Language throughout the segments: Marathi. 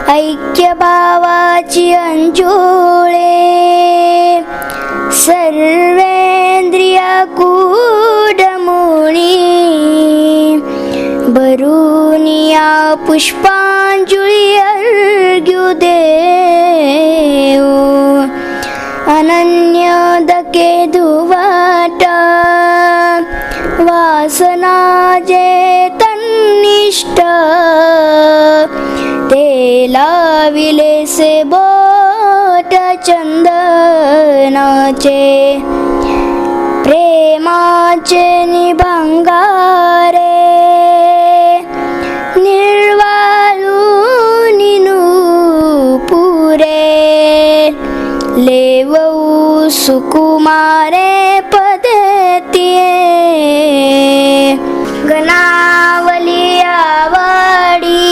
ऐक्य भावाची अंजुळे सर्वेंद्रिय कुडमुळी भरूनिया पुष्पांजुळी अर्घ्य देऊ अनन्य दके धुवाटा वासना जे तन्निष्ठ ते लाविले से बोट चंदनाचे प्रेमाचे निभंगारे निर्वाळूनि नूपुरे लेवऊ सुकुमारे पदेतिये गणावली आवडी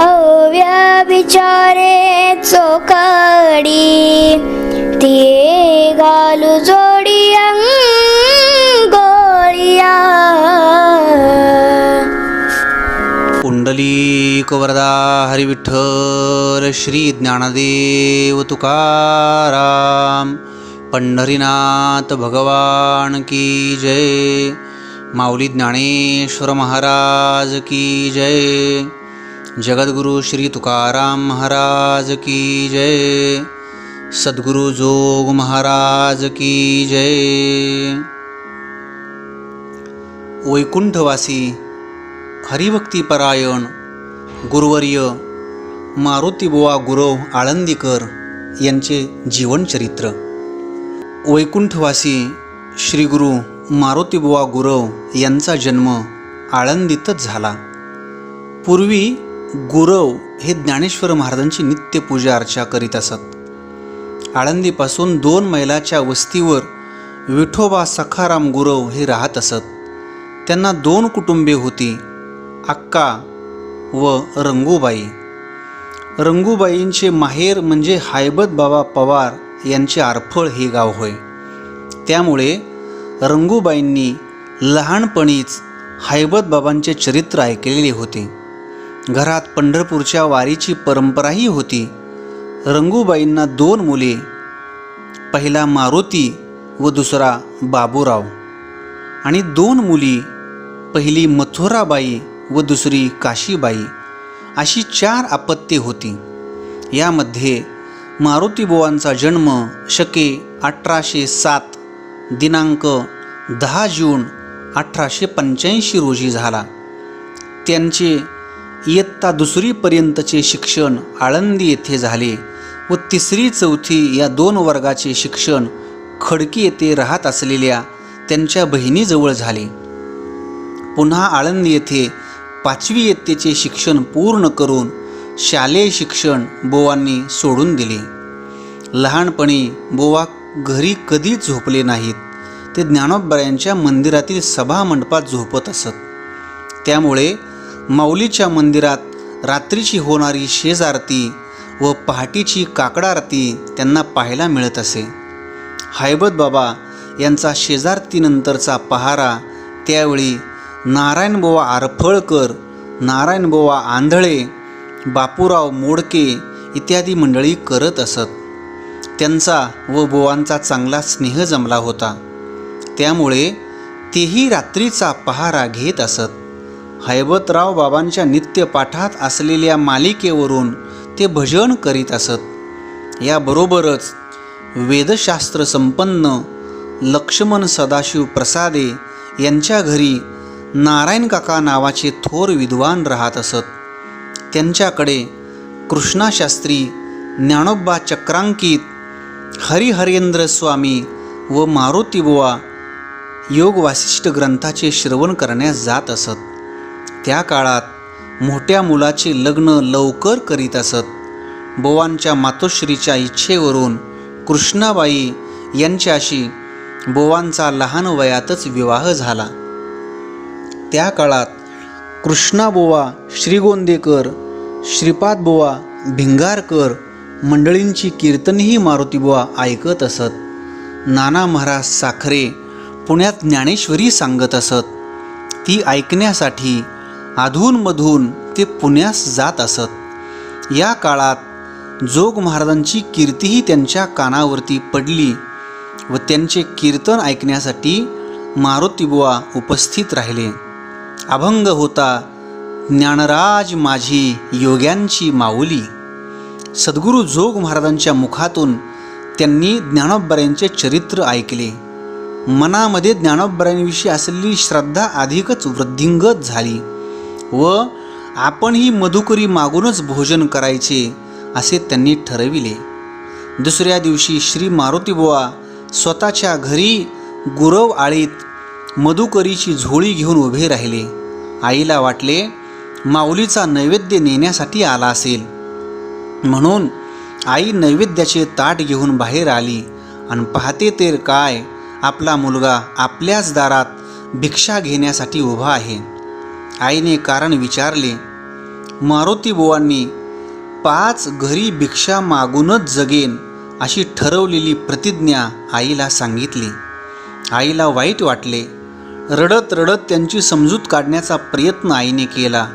अव्यभिचारे चोखडी ते घालू जोडी अंगोळिया. पुंडलिक वरदा हरी विठ्ठल श्री ज्ञानदेव तुकाराम पंढरीनाथ भगवान की जय. माऊली ज्ञानेश्वर महाराज की जय. जगद्गुरु श्री तुकाराम महाराज की जय. सद्गुरु जोग महाराज की जय. वैकुंठवासी हरिभक्तीपरायण गुरुवर्य मारुतीबुवा गुरव आळंदीकर यांचे जीवनचरित्र. वैकुंठवासी श्री गुरु मारुतीबुवा गुरव यांचा जन्म आळंदीतच झाला. पूर्वी गुरव हे ज्ञानेश्वर महाराजांची नित्य पूजा अर्चा करीत असत. आळंदीपासून 2 मैलाच्या वस्तीवर विठोबा सखाराम गुरव हे राहत असत. त्यांना 2 कुटुंबे होती, अक्का व रंगूबाई. रंगूबाईंचे माहेर म्हणजे हायबत बाबा पवार यांचे आरफळ हे गाव होय. त्यामुळे रंगूबाईंनी लहानपणीच हायबत बाबांचे चरित्र ऐकलेले होते. घरात पंढरपूरच्या वारीची परंपराही होती. रंगूबाईंना 2 मुले, पहिला मारुती व दुसरा बाबूराव, आणि 2 मुली, पहिली मथुराबाई व दुसरी काशीबाई, अशी 4 अपत्ये होती. यामध्ये मारुतीबुवांचा जन्म शके 1807 दिनांक 10 जून 1885 रोजी झाला. त्यांचे इयत्ता 2री पर्यंतचे शिक्षण आळंदी येथे झाले व 3री 4थी या 2 वर्गाचे शिक्षण खडकी येथे राहत असलेल्या त्यांच्या बहिणीजवळ झाले. पुन्हा आळंदी येथे 5वी इयत्तेचे शिक्षण पूर्ण करून शालेय शिक्षण बोवांनी सोडून दिले. लहानपणी बोवा घरी कधीच झोपले नाहीत. ते ज्ञानोबरायांच्या मंदिरातील सभामंडपात झोपत असत. त्यामुळे माऊलीच्या मंदिरात रात्रीची होणारी शेजारती व पहाटेची काकडारती त्यांना पाहायला मिळत असे. हायबत बाबा यांचा शेजारतीनंतरचा पहारा त्यावेळी नारायणबुवा आरफळकर, नारायणबुवा आंधळे, बापूराव मोडके इत्यादी मंडळी करत असत. त्यांचा व बुवांचा चांगला स्नेह जमला होता. त्यामुळे तेही रात्रीचा पहारा घेत असत. हैबतराव बाबांच्या नित्यपाठात असलेल्या मालिकेवरून ते भजन करीत असत. याबरोबरच वेदशास्त्र संपन्न लक्ष्मण सदाशिव प्रसादे यांच्या घरी नारायण काका नावाचे थोर विद्वान राहत असत. त्यांच्याकडे कृष्णाशास्त्री, ज्ञानोबा चक्रांकित, हरिहरेंद्र स्वामी व मारुतीबुवा योग वासिष्ठ ग्रंथाचे श्रवण करण्यास जात असत. त्या काळात मोठ्या मुलाचे लग्न लवकर करीत असत. बोवांच्या मातोश्रीच्या इच्छेवरून कृष्णाबाई यांच्याशी बोवांचा लहान वयातच विवाह झाला. त्या काळात कृष्णाबुवा श्रीगोंदेकर, श्रीपादबुवा भिंगारकर मंडळींची कीर्तनही मारुतीबुवा ऐकत असत. नाना महाराज साखरे पुण्यात ज्ञानेश्वरी सांगत असत. ती ऐकण्यासाठी अधूनमधून ते पुण्यास जात असत. या काळात जोग महाराजांची कीर्तीही त्यांच्या कानावरती पडली व त्यांचे कीर्तन ऐकण्यासाठी मारुतीबुवा उपस्थित राहिले. अभंग होता ज्ञानराज माझी योग्यांची माऊली. सद्गुरू जोग महाराजांच्या मुखातून त्यांनी ज्ञानोबरायांचे चरित्र ऐकले. मनामध्ये ज्ञानोबरायांविषयी असलेली श्रद्धा अधिकच वृद्धिंगत झाली व आपणही मधुकरी मागूनच भोजन करायचे असे त्यांनी ठरविले. दुसऱ्या दिवशी श्री मारुतीबुवा स्वतःच्या घरी गुरव आळीत मधुकरीची झोळी घेऊन उभे राहिले. आईला वाटले माऊलीचा नैवेद्य नेण्यासाठी आला असेल, म्हणून आई नैवेद्याचे ताट घेऊन बाहेर आली आणि पाहते तर काय, आपला मुलगा आपल्याच दारात भिक्षा घेण्यासाठी उभा आहे. आईने कारण विचारले. मारुतीबुवांनी 5 घरी भिक्षा मागूनच जगेन अशी ठरवलेली प्रतिज्ञा आईला सांगितली. आईला वाईट वाटले. रडत रडत त्यांची समजूत काढण्याचा प्रयत्न आईने केला,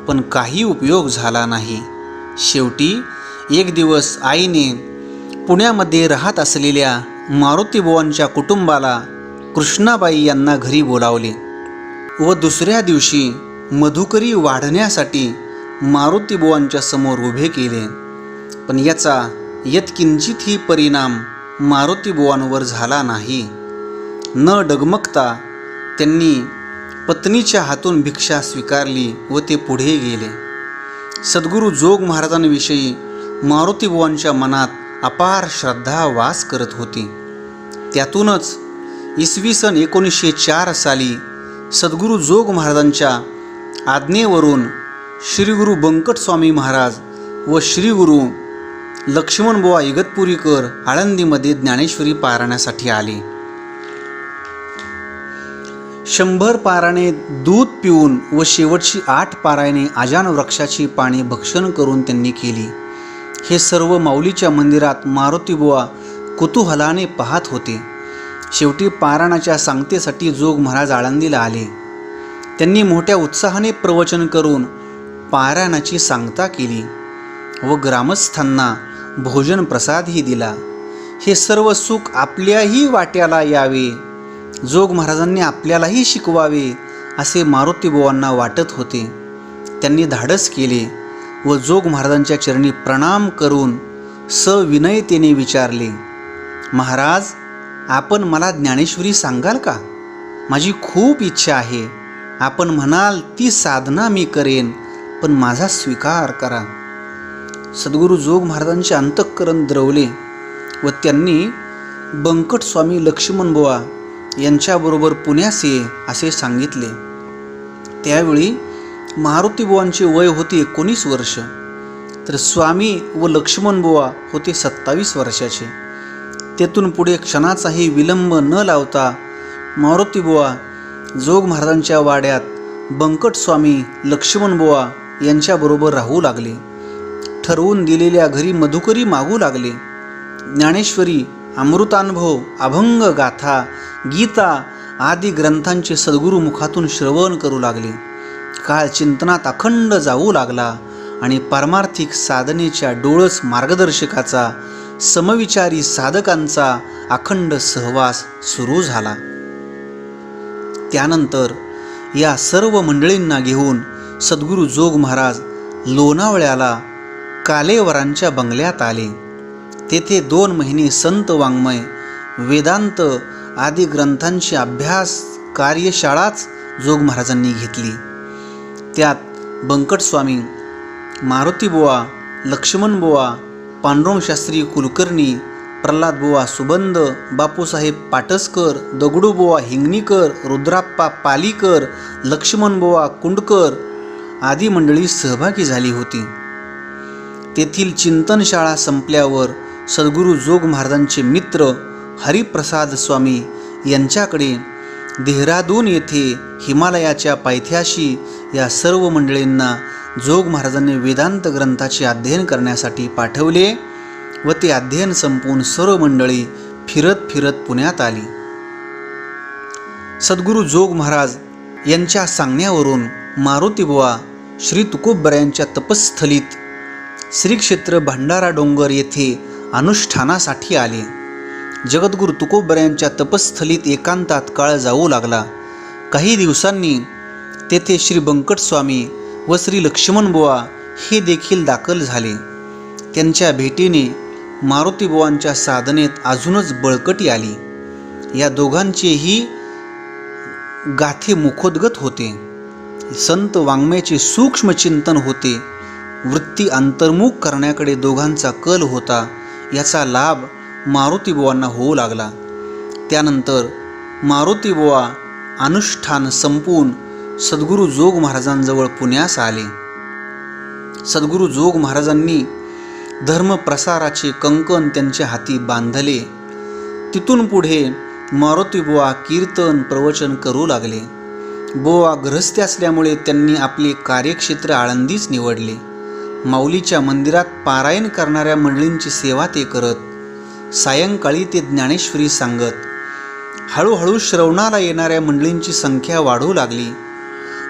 पण काही उपयोग झाला नाही. शेवटी एक दिवस आईने पुण्यामध्ये राहत असलेल्या मारुतीबुवांच्या कुटुंबाला कृष्णाबाई यांना घरी बोलावले व दुसऱ्या दिवशी मधुकरी वाढण्यासाठी मारुतीबुवांच्या समोर उभे केले. पण याचा यत्किंचितही परिणाम मारुतीबुवांवर झाला नाही. न डगमगता त्यांनी पत्नीच्या हातून भिक्षा स्वीकारली व ते पुढे गेले. सद्गुरू जोग महाराजांविषयी मारुतीबुवांच्या मनात अपार श्रद्धा वास करत होती. त्यातूनच इसवी सन 1904 साली सद्गुरू जोग महाराजांच्या आज्ञेवरून श्रीगुरू बंकटस्वामी महाराज व श्रीगुरू लक्ष्मणबुवा इगतपुरीकर आळंदीमध्ये ज्ञानेश्वरी पारायणासाठी आले. 100 पारायणे दूध पिऊन व शेवटची 8 पारायणे आजान वृक्षाची पाने भक्षण करून त्यांनी केली. हे सर्व माऊलीच्या मंदिरात मारुतीबुवा कुतूहलाने पाहत होते. शेवटी पारायणाच्या सांगतेसाठी जोग महाराज आळंदीला आले. त्यांनी मोठ्या उत्साहाने प्रवचन करून पारायणाची सांगता केली व ग्रामस्थांना भोजन प्रसादही दिला. हे सर्व सुख आपल्याही वाट्याला यावे, जोग महाराजांनी आपल्यालाही शिकवावे असे मारुतीबुवांना वाटत होते. त्यांनी धाडस केले व जोग महाराजांच्या चरणी प्रणाम करून सविनयतेने विचारले, महाराज, आपण मला ज्ञानेश्वरी सांगाल का? माझी खूप इच्छा आहे. आपण म्हणाल ती साधना मी करेन, पण माझा स्वीकार करा. सद्गुरू जोग महाराजांचे अंतःकरण द्रवले व त्यांनी बंकटस्वामी लक्ष्मणबुवा यांच्याबरोबर पुण्यास ये असे सांगितले. त्यावेळी मारुतीबुवांचे वय होते 19 वर्ष, तर स्वामी व लक्ष्मणबुवा होते 27 वर्षाचे. तेथून पुढे क्षणाचाही विलंब न लावता मारुतीबुवा जोग महाराजांच्या वाड्यात बंकटस्वामी लक्ष्मणबुवा यांच्याबरोबर राहू लागले. ठरवून दिलेल्या घरी मधुकरी मागू लागले. ज्ञानेश्वरी, अमृतानुभव, अभंग गाथा, गीता आदी ग्रंथांचे सद्गुरू मुखातून श्रवण करू लागले. काळ चिंतनात अखंड जाऊ लागला आणि पारमार्थिक साधनेच्या डोळस मार्गदर्शकाचा, समविचारी साधकांचा अखंड सहवास सुरू झाला. त्यानंतर या सर्व मंडळींना घेऊन सद्गुरू जोग महाराज लोणावळ्याला कालेवरांच्या बंगल्यात आले. तेथे 2 महिने संत वाङ्मय, वेदांत आदी ग्रंथांची अभ्यास कार्यशाळाच जोग महाराजांनी घेतली. त्यात बंकटस्वामी, मारुतीबुवा, लक्ष्मणबुवा, पांडुरंगशास्त्री कुलकर्णी, प्रल्हादबुवा सुबंद, बापूसाहेब पाटसकर, दगडूबुवा हिंगणीकर, रुद्राप्पा पालीकर, लक्ष्मणबुवा कुंडकर आदी मंडळी सहभागी झाली होती. तेथील चिंतनशाळा संपल्यावर सद्गुरू जोग महाराजांचे मित्र हरिप्रसाद स्वामी यांच्याकडे देहरादून येथे हिमालयाच्या पायथ्याशी या सर्व मंडळींना जोग महाराजांनी वेदांत ग्रंथाचे अध्ययन करण्यासाठी पाठवले व ते अध्ययन संपवून सर्व मंडळी फिरत फिरत पुण्यात आली. सद्गुरू जोग महाराज यांच्या सांगण्यावरून मारुतीबुवा श्री तुकोबरायांच्या तपस्थलीत श्री क्षेत्र भंडारा डोंगर येथे अनुष्ठानासाठी आले. जगद्गुरु तुकोबऱ्यांच्या तपस्थलीत एकांतात काळ जाऊ लागला. काही दिवसांनी तेथे श्री बंकट स्वामी व श्री लक्ष्मणबुवा हे देखील दाखल झाले. त्यांच्या भेटीने मारुतीबुवांच्या साधनेत अजूनच बळकटी आली. या दोघांचेही गाथे मुखोद्गत होते. संत वाङ्मयाचे सूक्ष्म चिंतन होते. वृत्ती अंतर्मुख करण्याकडे दोघांचा कल होता. याचा लाभ मारुतीबुवांना होऊ लागला. त्यानंतर मारुतीबुवा अनुष्ठान संपवून सद्गुरू जोग महाराजांजवळ पुण्यास आले. सद्गुरू जोग महाराजांनी धर्मप्रसाराचे कंकण त्यांच्या हाती बांधले. तिथून पुढे मारुतीबुवा कीर्तन प्रवचन करू लागले. बुवा गृहस्थी असल्यामुळे त्यांनी आपले कार्यक्षेत्र आळंदीच निवडले. माऊलीच्या मंदिरात पारायण करणाऱ्या मंडळींची सेवा ते करत. सायंकाळी ते ज्ञानेश्वरी सांगत. हळूहळू श्रवणाला येणाऱ्या मंडळींची संख्या वाढू लागली.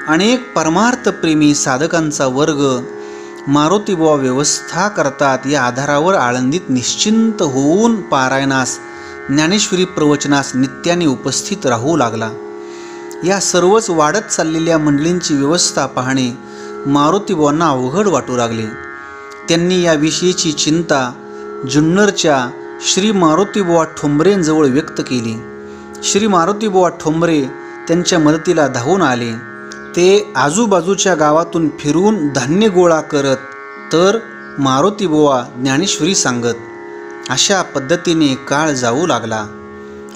अनेक परमार्थप्रेमी साधकांचा वर्ग मारुतीबुवा व्यवस्था करतात या आधारावर आळंदीत निश्चिंत होऊन पारायणास ज्ञानेश्वरी प्रवचनास नित्याने उपस्थित राहू लागला. या सर्वच वाढत चाललेल्या मंडळींची व्यवस्था पाहणे मारुतीबुवांना अवघड वाटू लागले. त्यांनी याविषयीची चिंता जुन्नरच्या श्री मारुतीबुवा ठोंबरेंजवळ व्यक्त केली. श्री मारुतीबुवा ठोंबरे त्यांच्या मदतीला धावून आले. ते आजूबाजूच्या गावातून फिरून धान्य गोळा करत तर मारुतीबुवा ज्ञानेश्वरी सांगत. अशा पद्धतीने काळ जाऊ लागला.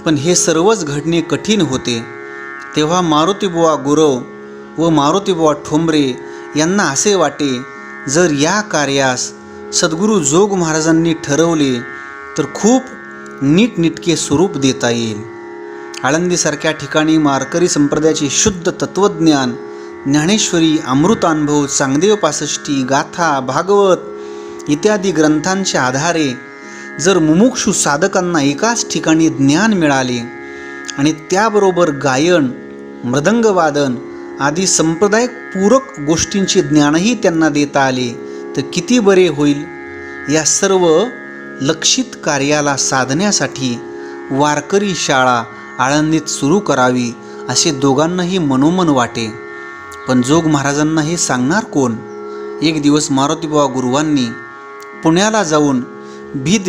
पण हे सर्वच घडणे कठीण होते. तेव्हा मारुतीबुवा गुरव व मारुतीबुवा ठोंबरे यांना असे वाटे, जर या कार्यास सद्गुरू जोग महाराजांनी ठरवले तर खूप नीटनेटके स्वरूप देता येईल. आळंदीसारख्या ठिकाणी वारकरी संप्रदायाचे शुद्ध तत्त्वज्ञान, ज्ञानेश्वरी, अमृतानुभव, चांगदेव पासष्टी, गाथा, भागवत इत्यादी ग्रंथांच्या आधारे जर मुमुक्षु साधकांना एकाच ठिकाणी ज्ञान मिळाले आणि त्याबरोबर गायन, मृदंगवादन आदी संप्रदाय पूरक गोष्टींचे ज्ञानही त्यांना देता आले तर किती बरे होईल. या सर्व लक्षित कार्याला साधण्यासाठी वारकरी शाळा आळंदीत सुरू करावी असे दोघांनाही मनोमन वाटे. पण जोग महाराजांना हे सांगणार कोण. एक दिवस मारुतीबुवा गुरुवांनी पुण्याला जाऊन भीत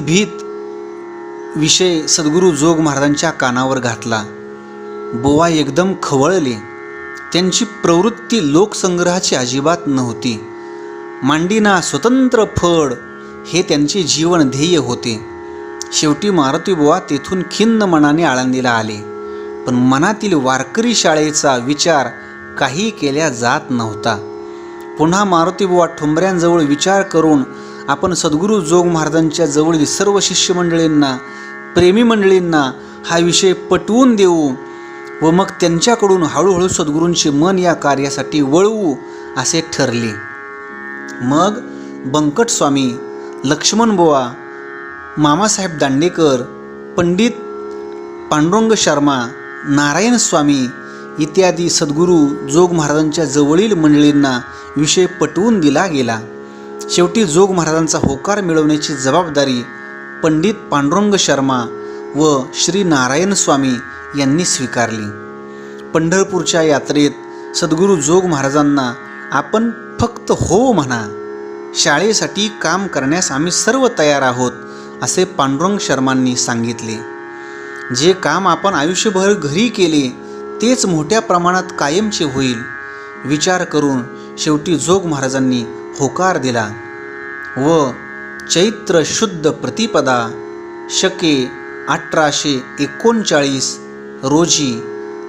विषय सद्गुरू जोग महाराजांच्या कानावर घातला. बुवा एकदम खवळले. त्यांची प्रवृत्ती लोकसंग्रहाची अजिबात नव्हती. मांडीना स्वतंत्र फळ हे त्यांचे जीवन ध्येय होते. शेवटी मारुतीबुवा तेथून खिन्न मनाने आळंदीला आले. पण मनातील वारकरी शाळेचा विचार काही केल्या जात नव्हता. पुन्हा मारुतीबुवा ठोंबऱ्यांजवळ विचार करून आपण सद्गुरू जोग महाराजांच्या जवळील सर्व शिष्यमंडळींना, प्रेमी मंडळींना हा विषय पटवून देऊ व मग त्यांच्याकडून हळूहळू सद्गुरूंचे मन या कार्यासाठी वळवू असे ठरले. मग बंकट स्वामी, लक्ष्मणबुवा, मामासाहेब दांडेकर, पंडित पांडुरंग शर्मा, नारायण स्वामी इत्यादी सद्गुरू जोग महाराजांच्या जवळील मंडळींना विषय पटवून दिला गेला. शेवटी जोग महाराजांचा होकार मिळवण्याची जबाबदारी पंडित पांडुरंग शर्मा व श्री नारायण स्वामी यांनी स्वीकारली. पंढरपूरच्या यात्रेत सद्गुरू जोग महाराजांना आपण फक्त हो म्हणा, शाळेसाठी काम करण्यास आम्ही सर्व तयार आहोत असे पांडुरंग शर्मांनी सांगितले. जे काम आपण आयुष्यभर घरी केले तेच मोठ्या प्रमाणात कायमचे होईल विचार करून शेवटी जोग महाराजांनी होकार दिला व चैत्र शुद्ध प्रतिपदा शके 1839 रोजी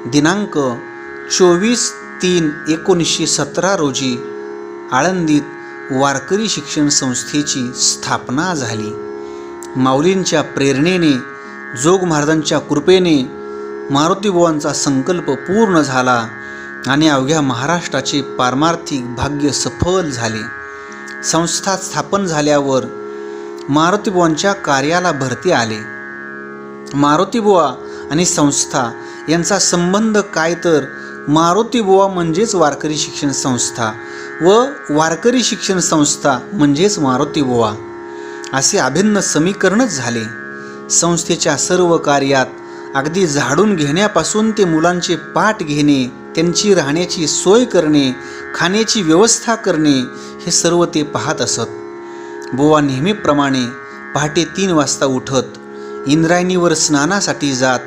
दिनांक 24/3/1917 रोजी आळंदीत वारकरी शिक्षण संस्थेची स्थापना झाली. माऊलींच्या प्रेरणेने, जोग महाराजांच्या कृपेने मारुतीबुवांचा संकल्प पूर्ण झाला आणि अवघ्या महाराष्ट्राचे पारमार्थिक भाग्य सफल झाले. संस्था स्थापन झाल्यावर मारुतीबुवांच्या कार्याला भरती आले. मारुतीबुवा आणि संस्था यांचा संबंध काय तर मारुती बुवा म्हणजेच वारकरी शिक्षण संस्था व वारकरी शिक्षण संस्था म्हणजेच मारुती बुवा असे अभिन्न समीकरणच झाले. संस्थेच्या सर्व कार्यात अगदी झाडून घेण्यापासून ते मुलांचे पाठ घेणे, त्यांची राहण्याची सोय करणे, खाण्याची व्यवस्था करणे हे सर्व ते पाहत असत. बुवा नेहमीप्रमाणे पहाटे 3 वाजता उठत इंद्रायणीवर स्नानासाठी जात.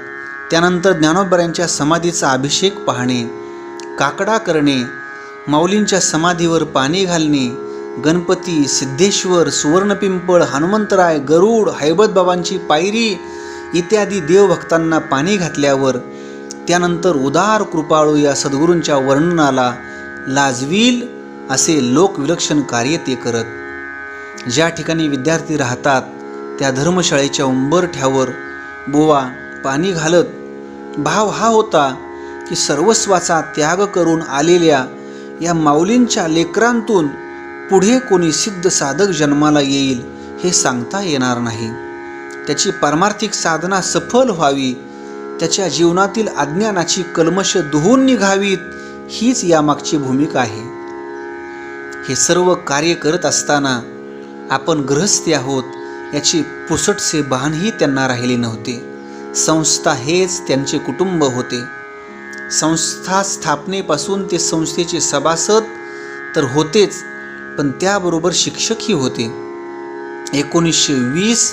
त्यानंतर ज्ञानोबरांच्या समाधीचा अभिषेक पाहणे, काकडा करणे, माऊलींच्या समाधीवर पाणी घालणे, गणपती, सिद्धेश्वर, सुवर्णपिंपळ, हनुमंतराय, गरुड, हैबतबाबांची पायरी इत्यादी देवभक्तांना पाणी घातल्यावर त्यानंतर उदार कृपाळू या सद्गुरूंच्या वर्णनाला लाजवील असे लोकविलक्षण कार्य ते करत. ज्या ठिकाणी विद्यार्थी राहतात त्या धर्मशाळेच्या उंबरठ्यावर बुवा पाणी घालत. भाव हा होता की सर्वस्वाचा त्याग करून आलेल्या या माऊलींच्या लेकरांतून पुढे कोणी सिद्ध साधक जन्माला येईल हे सांगता येणार नाही. त्याची पारमार्थिक साधना सफल व्हावी, त्याच्या जीवनातील अज्ञानाची कल्मश धुवून निघावीत, हीच यामागची भूमिका आहे. हे सर्व कार्य करत असताना आपण गृहस्थी आहोत याची पुसटसे भानही त्यांना राहिले नव्हते. संस्था हेच त्यांचे कुटुंब होते. संस्था स्थापनेपासून ते संस्थेचे सभासद तर होतेच, पण त्याबरोबर शिक्षकही होते. 1920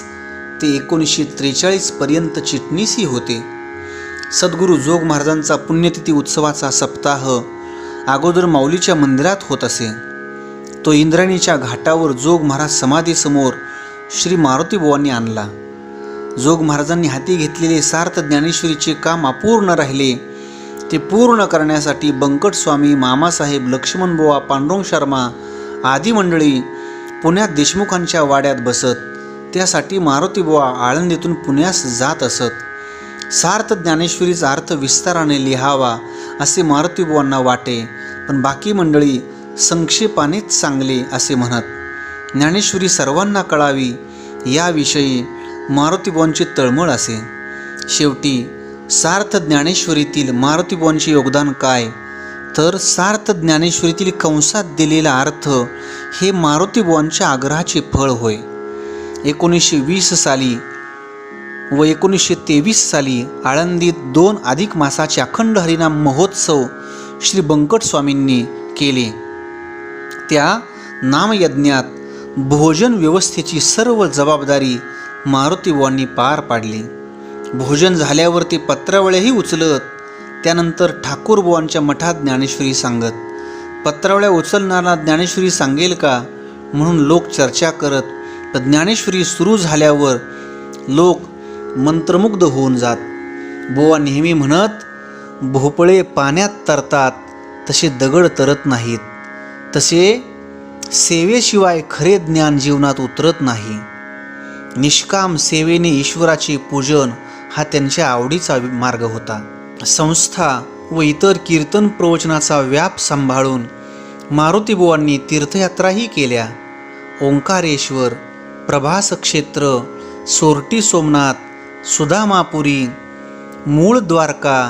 ते 1943 पर्यंत चिटणीसही होते. सद्गुरू जोग महाराजांचा पुण्यतिथी उत्सवाचा सप्ताह अगोदर माऊलीच्या मंदिरात होत असे. तो इंद्रायणीच्या घाटावर जोग महाराज समाधीसमोर श्री मारुती बुवांनी आणला. जोग महाराजांनी हाती घेतलेले सार्थ ज्ञानेश्वरीचे काम अपूर्ण राहिले. ते पूर्ण करण्यासाठी बंकट स्वामी, मामासाहेब, लक्ष्मण बुवा, पांडुरंग शर्मा आदी मंडळी पुण्यात देशमुखांच्या वाड्यात बसत. त्यासाठी मारुती बुवा आळंदीतून पुण्यास जात असत. सार्थ ज्ञानेश्वरीचा अर्थ विस्ताराने लिहावा असे मारुती बुवांना वाटे, पण बाकी मंडळी संक्षेपानेच चांगले असे म्हणत. ज्ञानेश्वरी सर्वांना कळावी याविषयी मारुतीबुवांची तळमळ असे. शेवटी सार्थ ज्ञानेश्वरीतील मारुतीबुवांचे योगदान काय, तर सार्थ ज्ञानेश्वरीतील कंसात दिलेला अर्थ हे मारुतीबुवांच्या आग्रहाचे फळ होय. 1920 साली व 1923 साली आळंदीत 2 अधिक मासाचे अखंड हरिनाम महोत्सव श्री बंकट स्वामींनी केले. त्या नामयज्ञात भोजन व्यवस्थेची सर्व जबाबदारी मारुतीबुवांनी पार पाडली. भोजन झाल्यावर ते पत्रावळ्याही उचलत. त्यानंतर ठाकूरबुवांच्या मठात ज्ञानेश्वरी सांगत. पत्रावळ्या उचलणारा ज्ञानेश्वरी सांगेल का म्हणून लोक चर्चा करत. तर ज्ञानेश्वरी सुरू झाल्यावर लोक मंत्रमुग्ध होऊन जात. बुवा नेहमी म्हणत, भोपळे पाण्यात तरतात तसे दगड तरत नाहीत, तसे सेवेशिवाय खरे ज्ञान जीवनात उतरत नाही. निष्काम सेवेने ईश्वराचे पूजन हा त्यांच्या आवडीचा मार्ग होता. संस्था व इतर कीर्तन प्रवचनाचा व्याप सांभाळून मारुतीबुवांनी तीर्थयात्राही केल्या. ओंकारेश्वर, प्रभास क्षेत्र, सोरटी सोमनाथ, सुदामापुरी, मूळ द्वारका,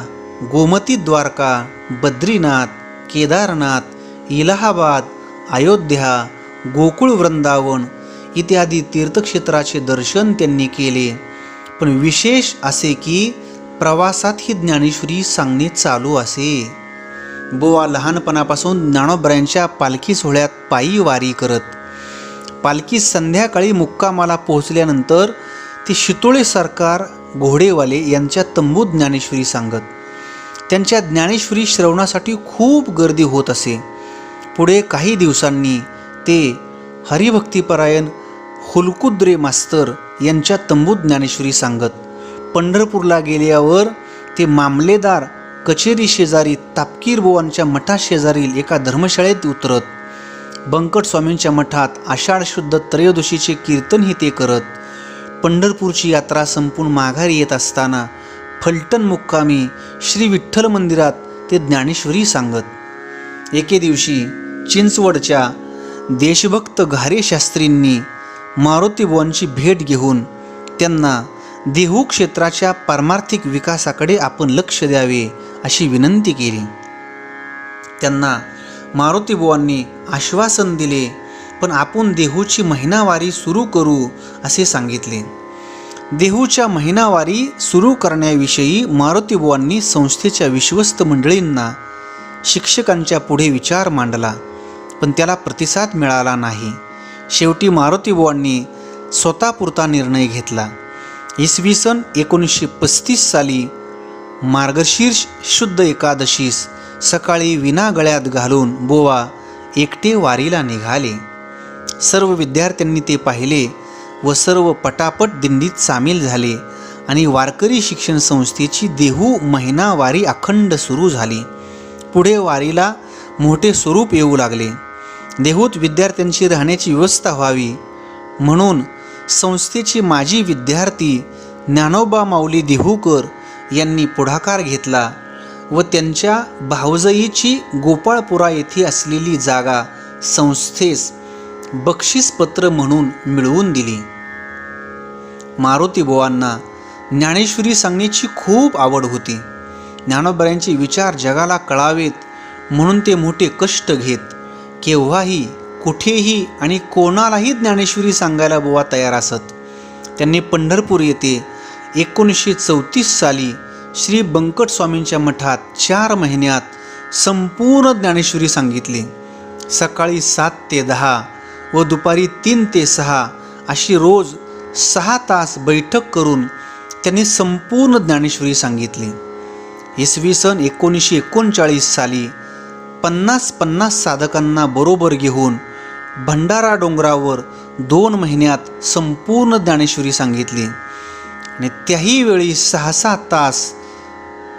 गोमती द्वारका, बद्रीनाथ, केदारनाथ, इलाहाबाद, अयोध्या, गोकुळ वृंदावन इत्यादी तीर्थक्षेत्राचे दर्शन त्यांनी केले. पण विशेष असे की प्रवासात ही ज्ञानेश्वरी सांगणे चालू असे. बुवा लहानपणापासून ज्ञानोबरांच्या पालखी सोहळ्यात पायी वारी करत. पालखी संध्याकाळी मुक्कामाला पोहोचल्यानंतर ती शितोळे सरकार घोडेवाले यांच्या तंबूत ज्ञानेश्वरी सांगत. त्यांच्या ज्ञानेश्वरी श्रवणासाठी खूप गर्दी होत असे. पुढे काही दिवसांनी ते हरिभक्तीपरायण हुलकुद्रे मास्तर यांच्या तंबूत ज्ञानेश्वरी सांगत. पंढरपूरला गेल्यावर ते मामलेदार कचेरी शेजारी तापकीर बुवांच्या मठाशेजारील एका धर्मशाळेत उतरत. बंकट स्वामींच्या मठात आषाढ शुद्ध त्रयोदशीचे कीर्तनही ते करत. पंढरपूरची यात्रा संपून माघारी येत असताना फलटण मुक्कामी श्री विठ्ठल मंदिरात ते ज्ञानेश्वरी सांगत. एके दिवशी चिंचवडच्या देशभक्त घारे शास्त्रींनी मारुतीबुवांची भेट घेऊन त्यांना देहू क्षेत्राच्या पारमार्थिक विकासाकडे आपण लक्ष द्यावे अशी विनंती केली. त्यांना मारुतीबुवांनी आश्वासन दिले, पण आपण देहूची महिनावारी सुरू करू असे सांगितले. देहूच्या महिनावारी सुरू करण्याविषयी मारुतीबुवांनी संस्थेच्या विश्वस्त मंडळींना, शिक्षकांच्या पुढे विचार मांडला, पण त्याला प्रतिसाद मिळाला नाही. शेवटी मारुतीबुवांनी स्वतःपुरता निर्णय घेतला. इसवी सन 1935 साली मार्गशीर्ष शुद्ध एकादशीस सकाळी विना गळ्यात घालून बुवा एकटे वारीला निघाले. सर्व विद्यार्थ्यांनी ते पाहिले व सर्व पटापट दिंडीत सामील झाले आणि वारकरी शिक्षण संस्थेची देहू महिना वारी अखंड सुरू झाली. पुढे वारीला मोठे स्वरूप येऊ लागले. देहूत विद्यार्थ्यांची राहण्याची व्यवस्था व्हावी म्हणून संस्थेचे माजी विद्यार्थी ज्ञानोबा माऊली देहूकर यांनी पुढाकार घेतला व त्यांच्या भावजईची गोपाळपुरा येथे असलेली जागा संस्थेस बक्षीसपत्र म्हणून मिळवून दिली. मारुतीबुवांना ज्ञानेश्वरी सांगण्याची खूप आवड होती. ज्ञानोबांचे विचार जगाला कळावेत म्हणून ते मोठे कष्ट घेत. केव्हाही, कुठेही आणि कोणालाही ज्ञानेश्वरी सांगायला बुवा तयार असत. त्यांनी पंढरपूर येथे 1934 साली श्री बंकट स्वामींच्या मठात 4 महिन्यात संपूर्ण ज्ञानेश्वरी सांगितली. सकाळी 7 ते 10 व दुपारी 3 ते 6 अशी रोज 6 तास बैठक करून त्यांनी संपूर्ण ज्ञानेश्वरी सांगितली. इसवी सन 1939 साली 50 साधकांना बरोबर घेऊन भंडारा डोंगरावर 2 महिन्यात संपूर्ण ज्ञानेश्वरी सांगितली आणि त्याही वेळी 6-7 तास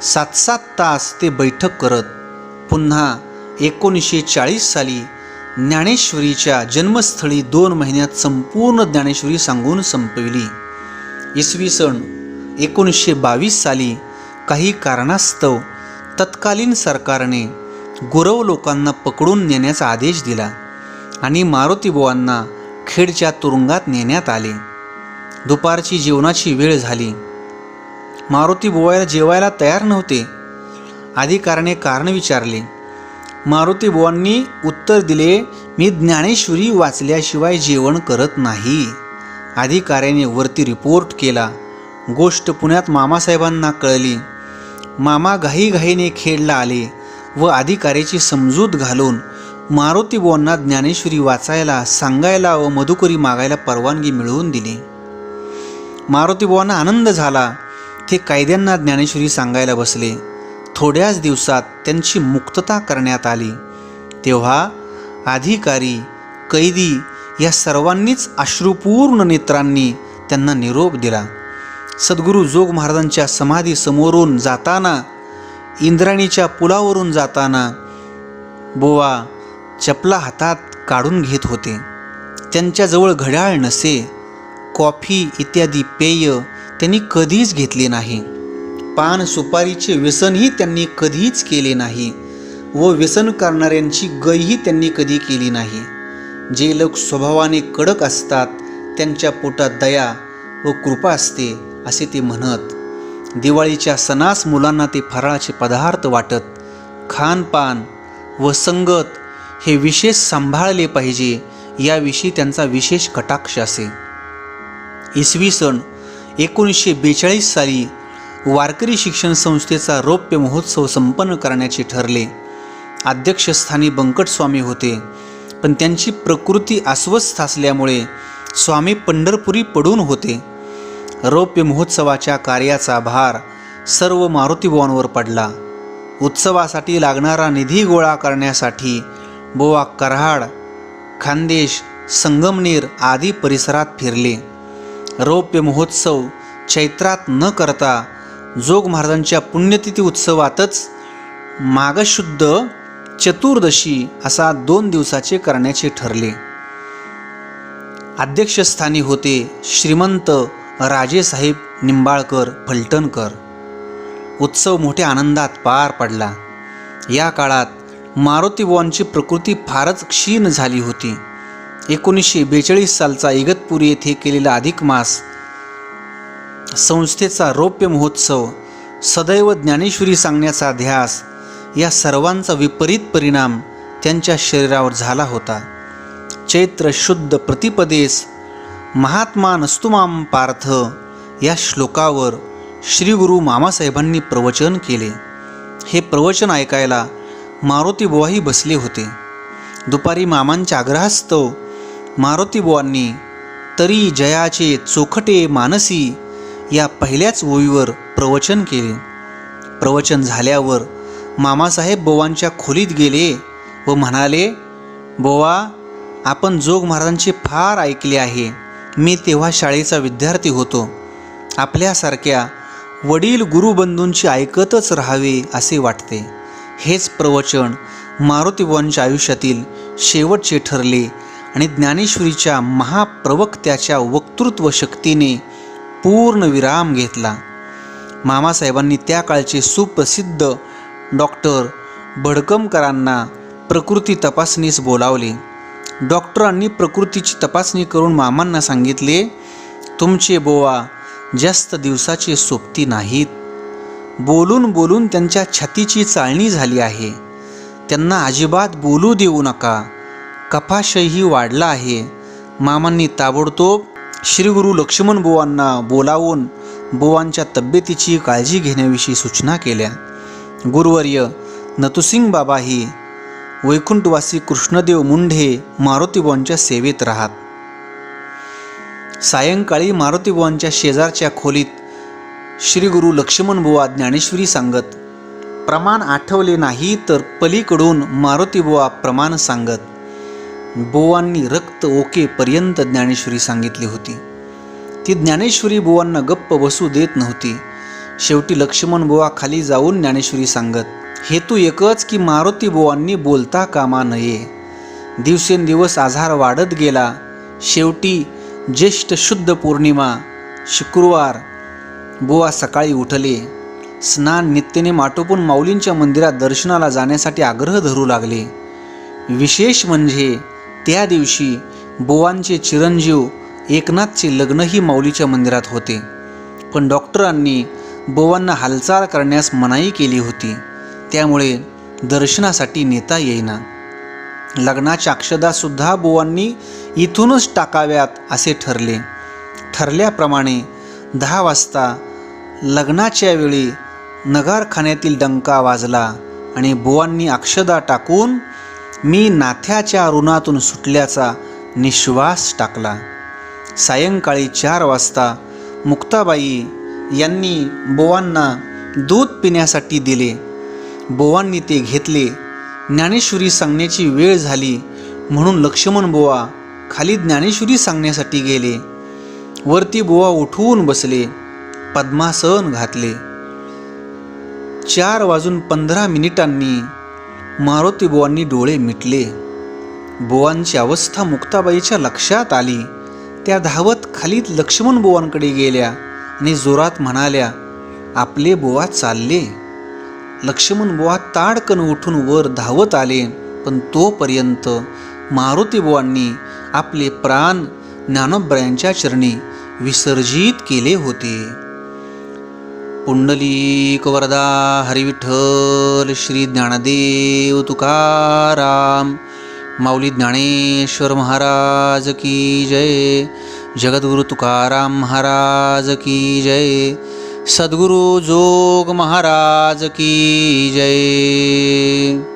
7-7 तास ते बैठक करत. पुन्हा 1940 साली ज्ञानेश्वरीच्या जन्मस्थळी 2 महिन्यात संपूर्ण ज्ञानेश्वरी सांगून संपविली. इसवी सन 1922 साली काही कारणास्तव तत्कालीन सरकारने गुरव लोकांना पकडून नेण्याचा आदेश दिला आणि मारुतीबुवांना खेडच्या तुरुंगात नेण्यात आले. दुपारची जेवणाची वेळ झाली. मारुतीबुवा जेवायला तयार नव्हते. अधिकाऱ्याने कारण विचारले. मारुतीबुवांनी उत्तर दिले, मी ज्ञानेश्वरी वाचल्याशिवाय जेवण करत नाही. अधिकाऱ्याने वरती रिपोर्ट केला. गोष्ट पुण्यात मामासाहेबांना कळली. मामा घाईघाईने खेडला आले व अधिकाऱ्याची समजूत घालून मारुतीबुवांना ज्ञानेश्वरी वाचायला सांगायला व मधुकरी मागायला परवानगी मिळवून दिली. मारुतीबुवांना आनंद झाला. ते कायद्यांना ज्ञानेश्वरी सांगायला बसले. थोड्याच दिवसात त्यांची मुक्तता करण्यात आली. तेव्हा अधिकारी, कैदी या सर्वांनीच अश्रुपूर्ण नेत्रांनी त्यांना निरोप दिला. सद्गुरू जोग महाराजांच्या समाधी समोरून जाताना, इंद्रायणीच्या पुलावरून जाताना बुवा चपला हातात काढून घेत होते. त्यांच्याजवळ घड्याळ नसे. कॉफी इत्यादी पेय त्यांनी कधीच घेतले नाही. पान सुपारीचे व्यसनही त्यांनी कधीच केले नाही व व्यसन करणाऱ्यांची गयही त्यांनी कधी केली नाही. जे लोक स्वभावाने कडक असतात त्यांच्या पोटात दया व कृपा असते असे ते म्हणत. दिवाळीच्या सणास मुलांना ते फराळाचे पदार्थ वाटत. खानपान व संगत हे विशेष सांभाळले पाहिजे याविषयी त्यांचा विशेष कटाक्ष असे. इसवी सन 1942 साली वारकरी शिक्षण संस्थेचा रौप्य महोत्सव संपन्न करण्याचे ठरले. अध्यक्षस्थानी बंकट स्वामी होते, पण त्यांची प्रकृती अस्वस्थ असल्यामुळे स्वामी पंढरपुरी पडून होते. रौप्य महोत्सवाच्या कार्याचा भार सर्व मारुतीबुवांवर पडला. उत्सवासाठी लागणारा निधी गोळा करण्यासाठी बुवा कराड, खानदेश, संगमनेर आदी परिसरात फिरले. रौप्य महोत्सव चैत्रात न करता जोग महाराजांच्या पुण्यतिथी उत्सवातच माघशुद्ध चतुर्दशी असा 2 दिवसाचे करण्याचे ठरले. अध्यक्षस्थानी होते श्रीमंत राजेसाहेब निंबाळकर फलटणकर. उत्सव मोठ्या आनंदात पार पडला. या काळात मारुतीबुवांची प्रकृती फारच क्षीण झाली होती. 1942 सालचा इगतपुरी येथे केलेला अधिक मास संस्थेचा रौप्य महोत्सव, सदैव ज्ञानेश्वरी सांगण्याचा ध्यास या सर्वांचा विपरीत परिणाम त्यांच्या शरीरावर झाला होता. चैत्र शुद्ध प्रतिपदेस महात्मा नस्तुमाम पार्थ या श्लोकावर श्री गुरु मामासाहेबांनी प्रवचन केले. हे प्रवचन ऐकायला मारुतीबुवाही बसले होते. दुपारी मामांच्या आग्रहास्तव मारुतीबुवांनी तरी जयाचे चोखटे मानसी या पहिल्याच ओळीवर प्रवचन केले. प्रवचन झाल्यावर मामासाहेब बुवांच्या खोलीत गेले व म्हणाले, बुवा, आपण जोग महाराजांचे फार ऐकले आहे. मी तेव्हा शाळेचा विद्यार्थी होतो. आपल्यासारख्या वडील गुरुबंधूंची ऐकतच राहावे असे वाटते. हेच प्रवचन मारुतीबुवांच्या आयुष्यातील शेवटचे ठरले आणि ज्ञानेश्वरीच्या महाप्रवक्त्याच्या वक्तृत्व शक्तीने पूर्ण विराम घेतला. मामासाहेबांनी त्या काळचे सुप्रसिद्ध डॉक्टर भडकमकरांना प्रकृती तपासणीस बोलावले. डॉक्टरांनी प्रकृतीची तपासणी करून मामांना सांगितले, तुमचे बुवा जास्त दिवसाचे सोबती नाहीत. बोलून बोलून त्यांच्या छातीची चाळणी झाली आहे. त्यांना अजिबात बोलू देऊ नका. कफाशयही वाढला आहे. मामांनी ताबडतोब श्री गुरु लक्ष्मण बुवांना बोलावून बुवांच्या तब्येतीची काळजी घेण्याविषयी सूचना केल्या. गुरुवर्य नतुसिंग बाबाही वैकुंठवासी कृष्णदेव मुंढे मारुतीबुवांच्या सेवेत राहत. सायंकाळी मारुतीबुवांच्या शेजारच्या खोलीत श्री गुरु लक्ष्मण बुवा ज्ञानेश्वरी सांगत. प्रमाण आठवले नाही तर पलीकडून मारुतीबुवा प्रमाण सांगत. बुवांनी रक्त ओकेपर्यंत ज्ञानेश्वरी सांगितली होती. ती ज्ञानेश्वरी बुवांना गप्प बसू देत नव्हती. शेवटी लक्ष्मण बुवा खाली जाऊन ज्ञानेश्वरी सांगत. हेतू एकच की मारुती बुवांनी बोलता कामा नये. दिवसेंदिवस आजार वाढत गेला. शेवटी ज्येष्ठ शुद्ध पौर्णिमा शुक्रवार बुवा सकाळी उठले. स्नान नित्यनेम आटोपून माऊलींच्या मंदिरात दर्शनाला जाण्यासाठी आग्रह धरू लागले. विशेष म्हणजे त्या दिवशी बुवांचे चिरंजीव एकनाथचे लग्नही माऊलीच्या मंदिरात होते. पण डॉक्टरांनी बुवांना हालचाल करण्यास मनाई केली होती. त्यामुळे दर्शनासाठी नेता येईना. लग्नाच्या अक्षदासुद्धा बुवांनी इथूनच टाकाव्यात असे ठरले. ठरल्याप्रमाणे 10 वाजता लग्नाच्या वेळी नगारखान्यातील डंका वाजला आणि बुवांनी अक्षदा टाकून मी नाथ्याच्या ऋणातून सुटल्याचा निश्वास टाकला. सायंकाळी 4 वाजता मुक्ताबाई यांनी बुवांना दूध पिण्यासाठी दिले. बुवांनी ते घेतले. ज्ञानेश्वरी सांगण्याची वेळ झाली म्हणून लक्ष्मण बुवा खाली ज्ञानेश्वरी सांगण्यासाठी गेले. वरती बुवा उठवून बसले. पद्मासन घातले. 4:15 मारुती बुवांनी डोळे मिटले. बुवांची अवस्था मुक्ताबाईच्या लक्षात आली. त्या धावत खाली लक्ष्मण बुवांकडे गेल्या आणि जोरात म्हणाल्या, आपले बुवा चालले. लक्ष्मण बुवा ताडकन उठून वर धावत आले. पण तोपर्यंत मारुती बुवांनी आपले प्राण ज्ञानोबरायांच्या चरणी विसर्जित केले होते. पुंडलिक वरदा हरिविठ्ठल श्री ज्ञानदेव तुकाराम माऊली ज्ञानेश्वर महाराज की जय. जगद्गुरु तुकाराम महाराज की जय. सद्गुरु जोग महाराज की जय.